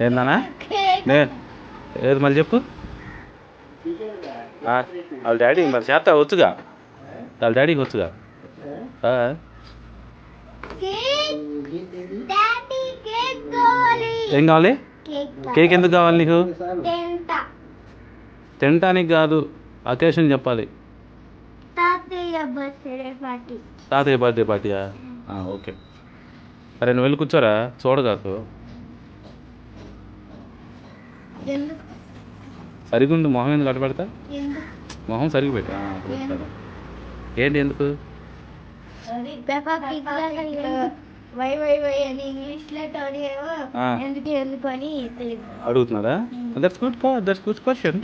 ఏందన్నా నేను ఏది మళ్ళీ చెప్పు. వాళ్ళ డాడీ మరి చేస్తా వచ్చుగా, వాళ్ళ డాడీకి వచ్చుగా. ఏం కావాలి? కేక్ ఎందుకు కావాలి నీకు? తినటానికి కాదు, అకేషన్ చెప్పాలి. తాతయ్య బర్త్డే పార్టీయా? ఓకే. అరే నువ్వు వెళ్ళి కూర్చోరా, చూడగాకు. సరిగుండు, మొహం ఎందుకు అడ్డుపడతా? మొహం సరిగ్గా పెట్టా. ఏంటి ఎందుకు? అడుగుతున్నారా? That's good question.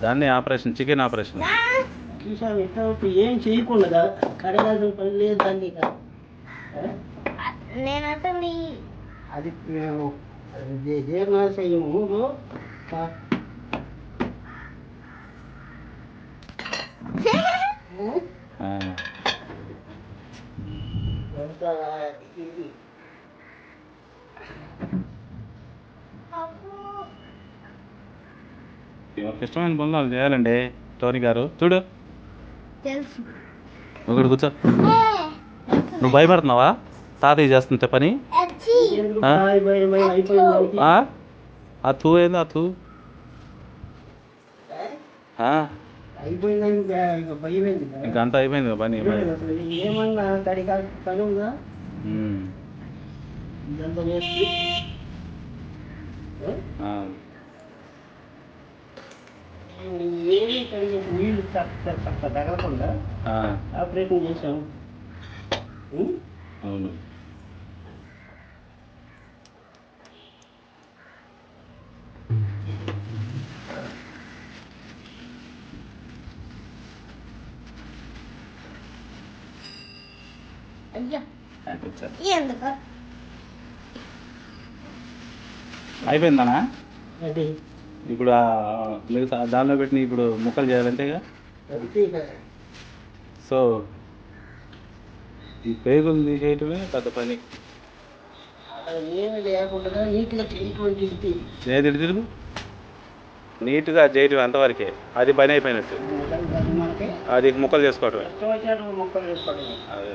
దాన్ని ఆపరేషన్, చికెన్ ఆపరేషన్. ఏం చేయకుండా కడగాల్సిన పని లేదు దాన్ని. అది జీర్ణాశయము ఇష్టమైన పనులు వాళ్ళు చేయాలండి. టోనీ గారు చూడు, ఒకటి కూర్చో. నువ్వు భయపడుతున్నావా తాతయ్య చేస్తుంటే పని? అతూ ఏంది అతూ? ఇంకా అంతా అయిపోయింది పని. ఏమన్నా పని ఉందా? ఏమి నీళ్ళు తగలకుండా ఆపరేషన్ చేసాము. అవును. అయిపోయిందనా? ఇప్పుడు దానిలో పెట్టిన ఇప్పుడు ముక్కలు చేయాలంటేగా. సో ఈ పేగులు తీసేయటమే పెద్ద పని. ఏది తిరుగు నీట్గా చేయటం అంతవరకే, అది పని అయిపోయినట్టు. అది ముక్కలు చేసుకోవటమే. అదే